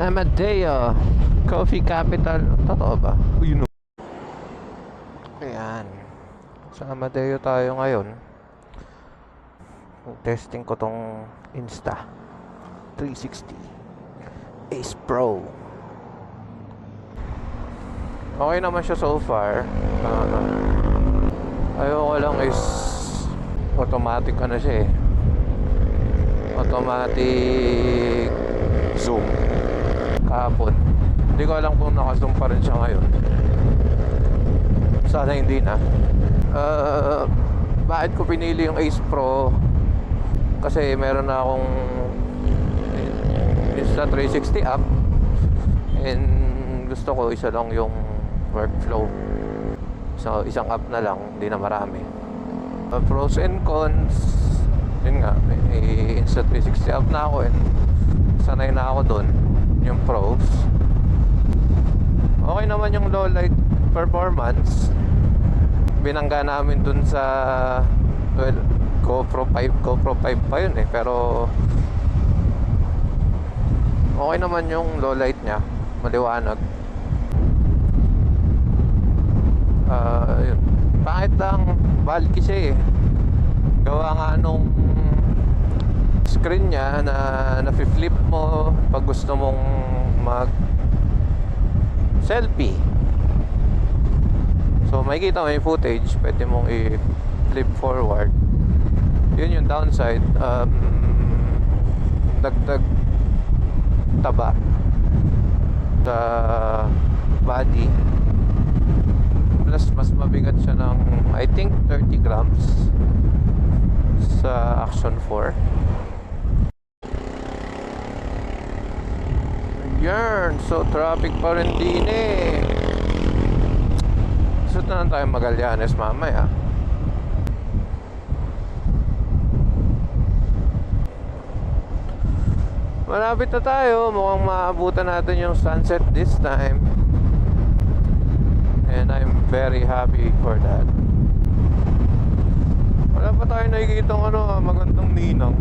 Amadeo Coffee Capital. Totoo ba? You know. Ayan. Sa Amadeo tayo ngayon. Testing ko tong Insta 360 Ace Pro. Okay naman siya so far. Ayoko lang is automatic siya eh. Automatic zoom. Kahapon hindi ko alam kung naka-zoom pa rin siya ngayon. Sana hindi na. Bakit ko pinili yung Ace Pro? Kasi meron na akong Insta360 app, and gusto ko isa lang yung workflow. So isang app na lang, hindi na marami. Pros and cons, yun nga, may Insta360 app na ako and sanay na ako dun. Yung pros, okay naman yung low light performance. Binangga namin dun sa, well, GoPro 5 pa yun eh, pero okay naman yung low light nya, maliwanag. Yun. Pangit lang, bulky siya eh. Gawa nga nung screen nya na flip mo pag gusto mong mag selfie. So makikita mo yung footage, pwede mong i-flip forward. Yun yung downside. Dagdag taba sa body, plus mas mabigat siya ng I think 30 grams sa Action 4. Yarn, so traffic pa rin din eh. So na lang tayo Magallanes mamaya. Malapit na tayo. Mukhang maabutan natin yung sunset this time. And I'm very happy for that. Wala pa tayo nakikita ng magandang ninang.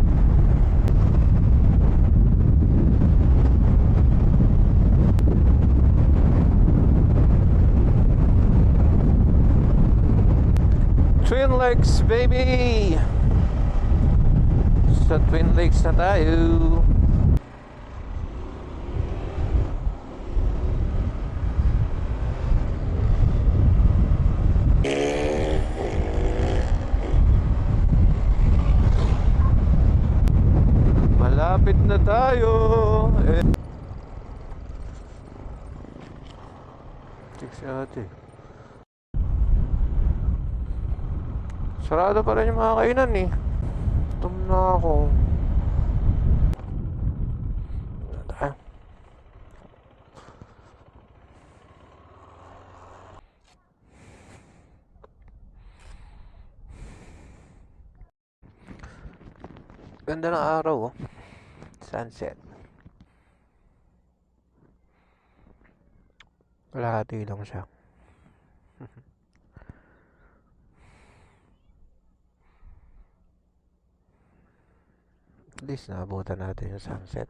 Twin Lakes baby! Sa Twin Lakes na tayo. Malapit na tayo. Check si ate. Sarado pa rin yung mga kainan eh. Gutom na ako. Ganda ng araw oh. Sunset. Kalahati lang siya. At least naabutan natin yung sunset.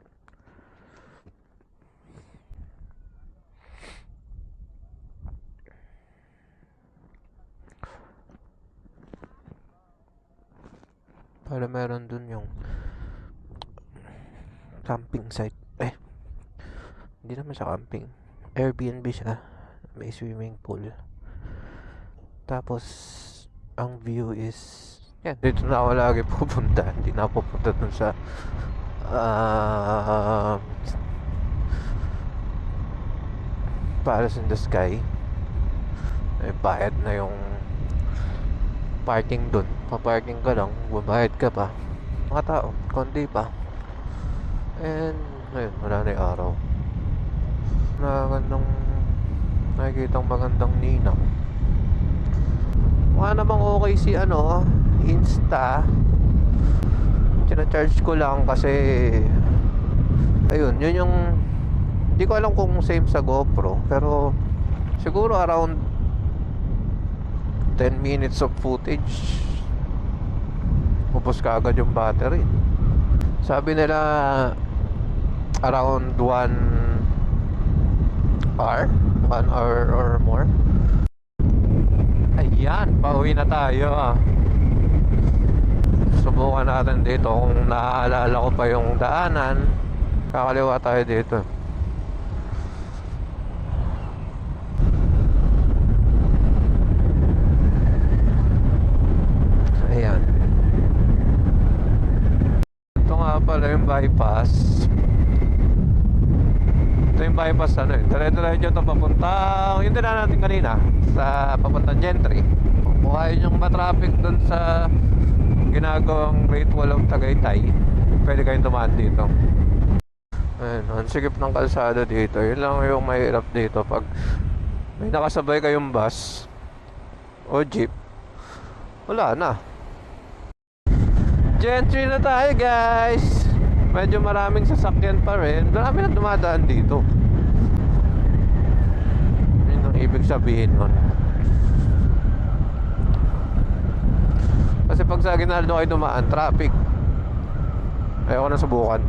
Para meron dun yung camping site. Hindi naman siya camping. Airbnb siya. May swimming pool. Tapos ang view is yan, dito na ako lagi pupunta. Hindi na ako pupunta dun sa Palace in the Sky. May bayad na yung parking dun. Paparking ka lang, babayad ka pa. Mga tao, konti pa. And ayun, wala na yung araw. Nakikita magandang ninang. Mukha namang okay si Insta. Tina-charge ko lang kasi ayun, yun yung hindi ko alam kung same sa GoPro, pero siguro around 10 minutes of footage ubos ka agad yung battery. Sabi nila around 1 hour? 1 hour or more? Ayan, pauwi na tayo. Subukan natin dito kung naaalala ko pa yung daanan. Kakaliwa tayo dito. Ayan. Ito nga pala yung bypass. Ito yung bypass dire-diretso ito papuntang yung dinaan natin kanina sa papuntang Gentry. Kung ayaw yung matraffic dun sa ginagawang Great Wall of Tagaytay, pwede kayong dumaan dito. Ayun, ang sikip ng kalsada dito. Yun lang yung mahirap dito pag may nakasabay kayong bus o jeep, wala na. Gentry na tayo, guys. Medyo maraming sasakyan pa rin. Marami na dumadaan dito. Yun ang ibig sabihin nun. Kasi pag sa Aguinaldo kayo dumaan, traffic. Ayoko na subukan.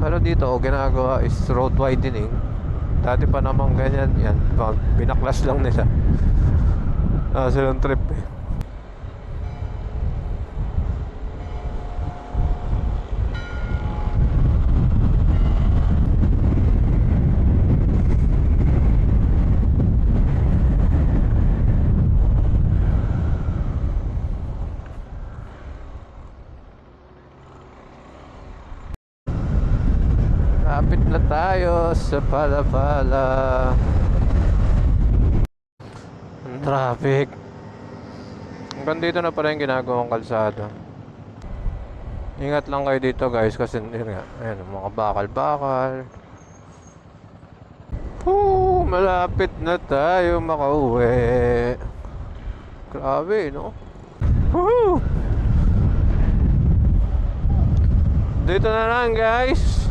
Pero dito, ginagawa is road widening. Dati pa namang ganyan yan. Binaklas lang nila. Silang trip eh. Lapit na tayo sa Palapala. Ang traffic. Hanggang dito na pala yung ginagawang kalsada. Ingat lang kayo dito, guys, kasi yun nga, ayan, mga bakal-bakal. Malapit na tayo makauwi. Grabe, no? Dito na lang, guys.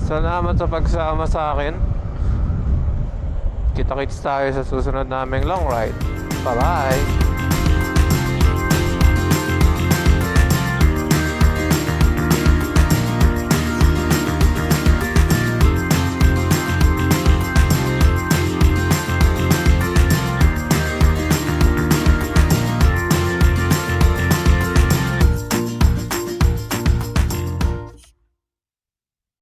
Salamat sa pagsama sa akin. Kita-kits tayo sa susunod naming long ride. Bye-bye.